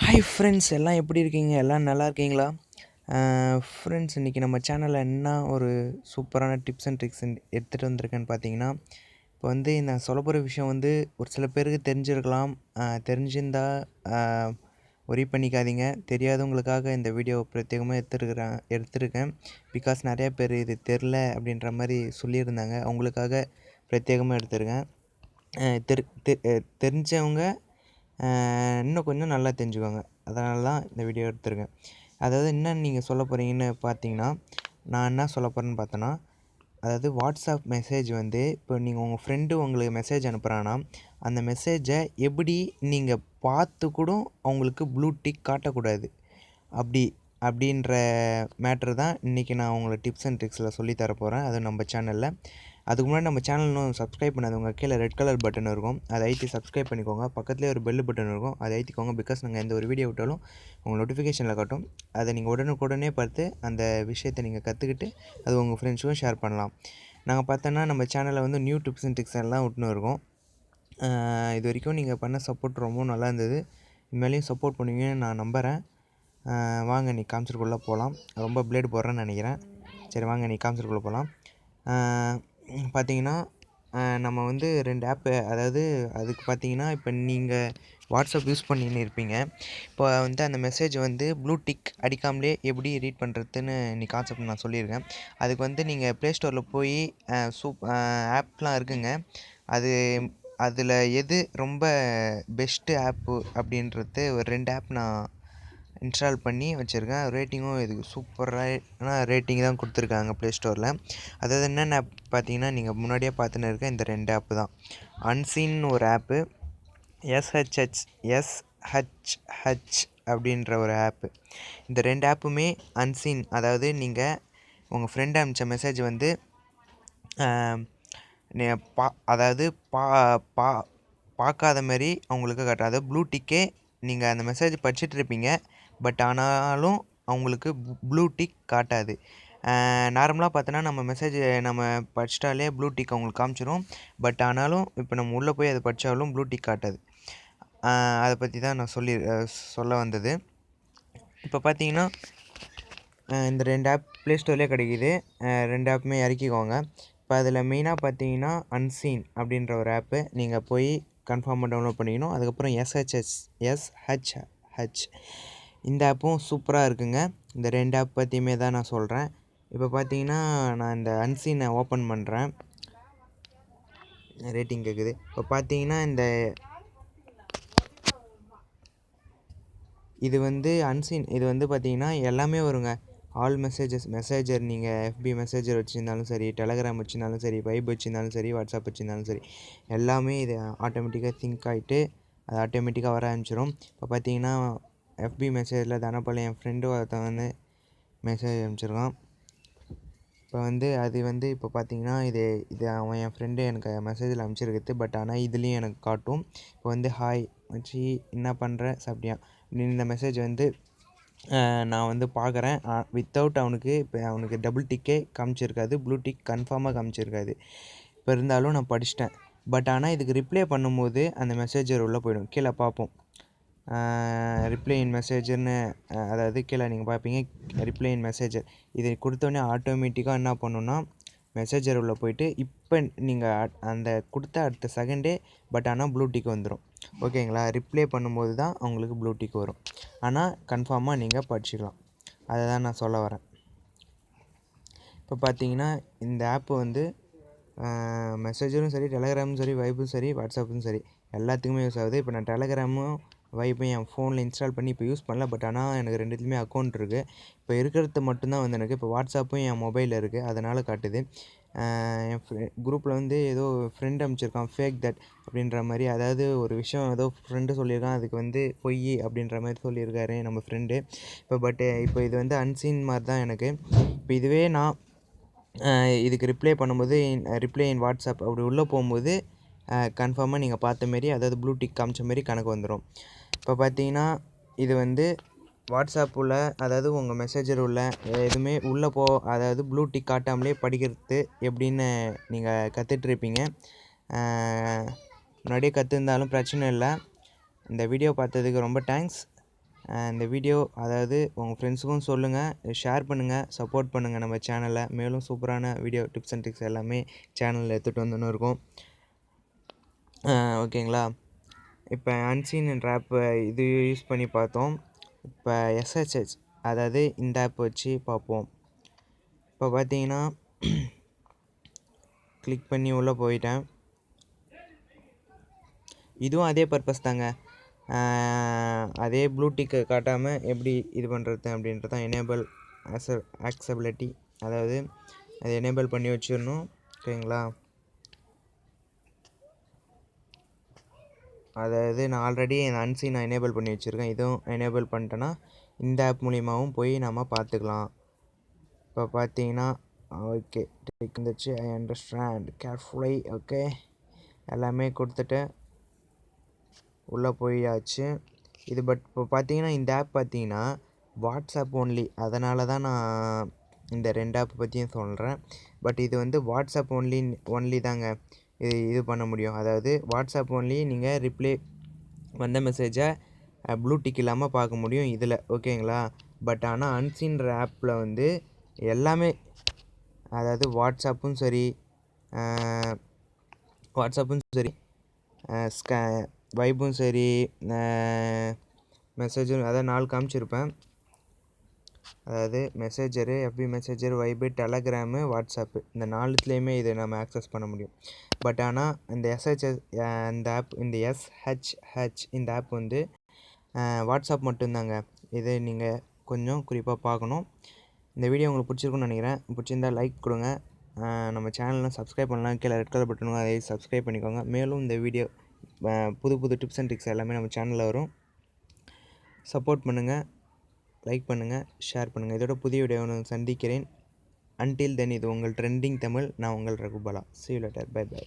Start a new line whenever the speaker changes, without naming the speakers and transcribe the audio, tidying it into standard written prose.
Hi friends, எல்லாம் எப்படி இருக்கீங்க? எல்லாம் நல்லா இருக்கீங்களா? ஃப்ரெண்ட்ஸ், இன்றைக்கி நம்ம சேனலில் என்ன ஒரு சூப்பரான டிப்ஸ் அண்ட் ட்ரிக்ஸ் எடுத்துகிட்டு வந்திருக்கேன்னு பார்த்தீங்கன்னா, இப்போ வந்து நான் சொல்ல போகிற விஷயம் வந்து ஒரு சில பேருக்கு தெரிஞ்சிருக்கலாம். தெரிஞ்சிருந்தா ஒரி பண்ணிக்காதீங்க. தெரியாதவங்களுக்காக இந்த வீடியோ பிரத்யேகமாக எடுத்திருக்கேன். பிகாஸ் நிறையா பேர் இது தெரில அப்படின்ற மாதிரி சொல்லியிருந்தாங்க. அவங்களுக்காக பிரத்யேகமாக எடுத்திருக்கேன். தெரிஞ்சவங்க இன்னும் கொஞ்சம் நல்லா தெரிஞ்சுக்கோங்க. அதனால தான் இந்த வீடியோ எடுத்திருக்கேன். அதாவது என்ன நீங்கள் சொல்ல போகிறீங்கன்னு பார்த்தீங்கன்னா, நான் என்ன சொல்ல போகிறேன்னு பார்த்தோன்னா, அதாவது வாட்ஸ்அப் மெசேஜ் வந்து இப்போ நீங்கள் உங்கள் ஃப்ரெண்டு உங்களுக்கு மெசேஜ் அனுப்புகிறான்னா, அந்த மெசேஜை எப்படி நீங்கள் பார்த்து கூட அவங்களுக்கு ப்ளூ டிக் காட்டக்கூடாது. அப்படின்ற மேட்ரு தான் இன்றைக்கி நான் உங்களுக்கு டிப்ஸ் அண்ட் ட்ரிக்ஸில் சொல்லி தரப்போகிறேன். அதுவும் நம்ம சேனலில். அதுக்கு முன்னாடி நம்ம சேனல் இன்னும் சப்ஸ்கிரைப் பண்ணாதவங்க கீழே ரெட் கலர் பட்டன் இருக்கும். அதை அழுத்தி சப்ஸ்கிரைப் பண்ணிக்கோங்க. பக்கத்துலேயே ஒரு பெல் பட்டன் இருக்கும். அதை அழுத்திக்கோங்க. பிகாஸ் நாங்கள் எந்த ஒரு வீடியோ விட்டாலும் உங்கள் நோட்டிஃபிகேஷனில் காட்டும். அதை நீங்கள் உடனுக்குடனே பார்த்து அந்த விஷயத்தை நீங்கள் கற்றுக்கிட்டு அது உங்கள் ஃப்ரெண்ட்ஸுக்கும் ஷேர் பண்ணலாம். நாங்கள் பார்த்தோன்னா நம்ம சேனலில் வந்து நியூ டிப்ஸ் அண்ட் ட்ரிக்ஸ் எல்லாம் விட்டுன்னு இருக்கோம். இது வரைக்கும் நீங்கள் பண்ண சப்போர்ட் ரொம்ப நல்லா இருந்தது. இனிமேலையும் சப்போர்ட் பண்ணுவீங்கன்னு நான் நம்புகிறேன். வாங்க நீ காமிச்சிருக்குள்ளே போகலாம். ரொம்ப பிளேடு போடுறேன்னு நினைக்கிறேன். சரி, வாங்க நீ காமிச்சிருக்குள்ளே போகலாம். பார்த்தீங்கன்னா, நம்ம வந்து 2 ஆப்பு, அதாவது அதுக்கு பார்த்தீங்கன்னா, இப்போ நீங்கள் வாட்ஸ்அப் யூஸ் பண்ணின்னு இருப்பீங்க. இப்போ வந்து அந்த மெசேஜ் வந்து ப்ளூ டிக் அடிக்காமலே எப்படி ரீட் பண்ணுறதுன்னு இன்னைக்கு கான்செப்ட் நான் சொல்லியிருக்கேன். அதுக்கு வந்து நீங்கள் ப்ளே ஸ்டோரில் போய் ஆப்லாம் இருக்குங்க. அதில் எது ரொம்ப பெஸ்ட்டு ஆப்பு அப்படின்றது ஒரு 2 ஆப் நான் இன்ஸ்டால் பண்ணி வச்சுருக்கேன். ரேட்டிங்கும் இதுக்கு சூப்பரான ரேட்டிங் தான் கொடுத்துருக்காங்க ப்ளே ஸ்டோரில். அதாவது என்னென்ன ஆப் பார்த்தீங்கன்னா, நீங்கள் முன்னாடியே பார்த்துன்னு இருக்க இந்த 2 ஆப்பு தான். அன்சீன்னு ஒரு ஆப்பு, எஸ்ஹெச் அப்படின்ற ஒரு ஆப்பு. இந்த 2 ஆப்புமே அன்சீன், அதாவது நீங்கள் உங்கள் ஃப்ரெண்டு அனுப்பிச்ச மெசேஜ் வந்து அதாவது பார்க்காத மாதிரி அவங்களுக்கு காட்டும். அதாவது ப்ளூ டிக்கே நீங்கள் அந்த மெசேஜ் படிச்சுட்டு இருப்பீங்க. பட் ஆனாலும் அவங்களுக்கு ப்ளூ டிக் காட்டாது. நார்மலாக பார்த்தோன்னா நம்ம மெசேஜ் நம்ம படிச்சிட்டாலே ப்ளூ டிக் அவங்களுக்கு காமிச்சிடும். பட் ஆனாலும் இப்போ நம்ம உள்ளே போய் அதை படித்தாலும் ப்ளூ டிக் காட்டாது. அதை பற்றி தான் நான் சொல்ல வந்தது. இப்போ பார்த்தீங்கன்னா, இந்த 2 ஆப் ப்ளே ஸ்டோர்லேயே கிடைக்கிது. 2 ஆப்புமே இறக்கிக்கோங்க. இப்போ அதில் மெயினாக பார்த்தீங்கன்னா அன்சீன் அப்படின்ற ஒரு ஆப்பு நீங்கள் போய் கன்ஃபார்மாக டவுன்லோட் பண்ணிக்கணும். அதுக்கப்புறம் எஸ்ஹெச் இந்த ஆப்பும் சூப்பராக இருக்குங்க. இந்த 2 ஆப் பற்றியுமே தான் நான் சொல்கிறேன். இப்போ பார்த்தீங்கன்னா, நான் இந்த அன்சீனை ஓப்பன் பண்ணுறேன். ரேட்டிங் கேட்குது. இப்போ பார்த்தீங்கன்னா, இது வந்து அன்சீன். இது வந்து பார்த்தீங்கன்னா எல்லாமே வருங்க. ஆல் மெசேஜர் நீங்கள் எஃபி மெசேஜர் வச்சுருந்தாலும் சரி, டெலகிராம் வச்சுருந்தாலும் சரி, வைப் வச்சுருந்தாலும் சரி, வாட்ஸ்அப் வச்சுருந்தாலும் சரி, எல்லாமே இது ஆட்டோமேட்டிக்காக சிங்க் ஆகிட்டு அது ஆட்டோமேட்டிக்காக வர ஆரம்பிச்சிடும். இப்போ பார்த்தீங்கன்னா, எஃபி மெசேஜில் தனபால் என் ஃப்ரெண்டு ஒருத்தன் வந்து மெசேஜ் அனுப்பிச்சிருக்கான். இப்போ வந்து அது வந்து இப்போ பார்த்தீங்கன்னா, இது அவன் என் ஃப்ரெண்டு எனக்கு மெசேஜில் அனுப்பிச்சிருக்குது. பட் ஆனால் இதுலேயும் எனக்கு காட்டும். இப்போ வந்து ஹாய் மச்சி, என்ன பண்ணுற, சாப்பிட்டியா அப்படின்னு இந்த மெசேஜ் வந்து நான் வந்து பார்க்குறேன். வித்தவுட் அவனுக்கு டபுள் டிக்கே காமிச்சிருக்காது. ப்ளூ டிக் கன்ஃபார்மாக காமிச்சிருக்காது. இப்போ இருந்தாலும் நான் படிச்சிட்டேன். பட் ஆனால் இதுக்கு ரிப்ளை பண்ணும்போது அந்த மெசேஜர் உள்ளே போயிடும். கீழே பார்ப்போம், ரிப்ளை இன் மெசேஜர்னு. அதாவது கீழே நீங்கள் பார்ப்பீங்க ரிப்ளை இன் மெசேஜர். இதை கொடுத்தோடனே ஆட்டோமேட்டிக்காக என்ன பண்ணுன்னா மெசேஜர் உள்ளே போயிட்டு இப்போ நீங்கள் அந்த கொடுத்த அடுத்த செகண்டே பட் ஆனால் ப்ளூ டிக் வந்துடும். ஓகேங்களா? ரிப்ளை பண்ணும்போது தான் அவங்களுக்கு ப்ளூ டிக் வரும். ஆனால் கன்ஃபார்மாக நீங்கள் படிச்சிக்கலாம். அதை தான் நான் சொல்ல வரேன். இப்போ பார்த்தீங்கன்னா, இந்த ஆப்பு வந்து மெசேஜரும் சரி, டெலகிராமும் சரி, வைப்பும் சரி, வாட்ஸ்அப்பும் சரி, எல்லாத்துக்குமே யூஸ் ஆகுது. இப்போ நான் டெலகிராமும் வைப்பையும் என் ஃபோனில் இன்ஸ்டால் பண்ணி இப்போ யூஸ் பண்ணல. பட் ஆனால் எனக்கு 2த்துலேயுமே அக்கௌண்ட் இருக்குது. இப்போ இருக்கிறது மட்டும்தான் வந்து எனக்கு இப்போ வாட்ஸ்அப்பும் என் மொபைலில் இருக்குது. அதனால் காட்டுது. என் குரூப்பில் வந்து ஏதோ ஃப்ரெண்ட் அனுப்பிச்சிருக்கான் ஃபேக் தட் அப்படின்ற மாதிரி. அதாவது ஒரு விஷயம் ஏதோ ஃப்ரெண்டு சொல்லியிருக்கான், அதுக்கு வந்து பொய் அப்படின்ற மாதிரி சொல்லியிருக்காரு நம்ம ஃப்ரெண்டு. இப்போ இது வந்து அன்சீன் மாதிரி தான் எனக்கு. இப்போ இதுவே நான் இதுக்கு ரிப்ளை பண்ணும்போது ரிப்ளை இன் வாட்ஸ்அப் அப்படி உள்ளே போகும்போது கன்ஃபார்மாக நீங்கள் பார்த்த மாரி, அதாவது ப்ளூ டிக் காமிச்ச மாரி கணக்கு வந்துடும். இப்போ பார்த்தீங்கன்னா, இது வந்து வாட்ஸ்அப் உள்ள, அதாவது உங்கள் மெசேஜர் உள்ள எதுவுமே உள்ளே அதாவது ப்ளூ டிக் காட்டாமலே படிக்கிறது எப்படின்னு நீங்கள் கற்றுட்ருப்பீங்க. முன்னாடியே கற்றுருந்தாலும் பிரச்சனை இல்லை. இந்த வீடியோ பார்த்ததுக்கு ரொம்ப தேங்க்ஸ். இந்த வீடியோ அதாவது உங்கள் ஃப்ரெண்ட்ஸுக்கும் சொல்லுங்கள், ஷேர் பண்ணுங்கள், சப்போர்ட் பண்ணுங்கள் நம்ம சேனலை. மேலும் சூப்பரான வீடியோ டிப்ஸ் அண்ட் ட்ரிக்ஸ் எல்லாமே சேனலில் எடுத்துகிட்டு வந்துன்னு இருக்கோம். ஓகேங்களா? இப்போ அன்சீன் என்ற ஆப் இது யூஸ் பண்ணி பார்த்தோம். இப்போ எஸ்ஹெச்ஹெச் அதாவது இந்த ஆப் வச்சு பார்ப்போம். இப்போ பார்த்தீங்கன்னா கிளிக் பண்ணி உள்ளே போயிட்டேன். இதுவும் அதே பர்பஸ் தாங்க. அதே ப்ளூ டிக்கை காட்டாமல் எப்படி இது பண்ணுறது அப்படின்றது தான். எனேபிள் ஆக்சபிலிட்டி, அதாவது அதை எனேபிள் பண்ணி வச்சிடணும். ஓகேங்களா? அதாவது நான் ஆல்ரெடி என் அன்சீன் நான் எனேபிள் பண்ணி வச்சுருக்கேன். இதுவும் எனேபிள் பண்ணிட்டேன்னா இந்த ஆப் மூலிமாவும் போய் நம்ம பார்த்துக்கலாம். இப்போ பார்த்தீங்கன்னா ஓகே இருந்துச்சு. I understand carefully. ஓகே, எல்லாமே கொடுத்துட்டு உள்ளே போயாச்சு. இது பட் இப்போ பார்த்தீங்கன்னா இந்த ஆப் பார்த்தீங்கன்னா வாட்ஸ்அப் ஒன்லி. அதனால தான் நான் இந்த 2 ஆப் பற்றியும் சொல்கிறேன். பட் இது வந்து வாட்ஸ்அப் ஒன்லி தாங்க இது பண்ண முடியும். அதாவது வாட்ஸ்அப் ஒன்லி நீங்கள் ரிப்ளை வந்த மெசேஜை ப்ளூ டிக் இல்லாமல் பார்க்க முடியும் இதில். ஓகேங்களா? பட் ஆனால் அன்சீன்ற ஆப்பில் வந்து எல்லாமே, அதாவது வாட்ஸ்அப்பும் சரி வைப்பும் சரி மெசேஜும், அதாவது 4 காமிச்சிருப்பேன். அதாவது மெசேஜரு, எஃபி மெசேஜர், வைபு, டெலகிராமு, வாட்ஸ்அப்பு, இந்த 4த்துலேயுமே இதை நம்ம ஆக்சஸ் பண்ண முடியும். பட் ஆனால் இந்த இந்த ஆப், இந்த எஸ்ஹெச்ஹெச் இந்த ஆப் வந்து வாட்ஸ்அப் மட்டும்தாங்க. இதை நீங்கள் கொஞ்சம் குறிப்பாக பார்க்கணும். இந்த வீடியோ உங்களுக்கு பிடிச்சிருக்குன்னு நினைக்கிறேன். பிடிச்சிருந்தா லைக் கொடுங்க. நம்ம சேனலில் சப்ஸ்கிரைப் பண்ணலாம், கீழே ரெட் கலர் பட்டனுங்க, அதை சப்ஸ்கிரைப் பண்ணிக்கோங்க. மேலும் இந்த வீடியோ புது டிப்ஸ் அண்ட் ட்ரிக்ஸ் எல்லாமே நம்ம சேனலில் வரும். சப்போர்ட் பண்ணுங்கள், லைக் பண்ணுங்கள், ஷேர் பண்ணுங்கள். இதோட புதிய வீடியோ சந்திக்கிறேன். அன்டில் தென் இது உங்கள் ட்ரெண்டிங் தமிழ். நான் உங்கள் ரகுபாலா. See you later. Bye bye.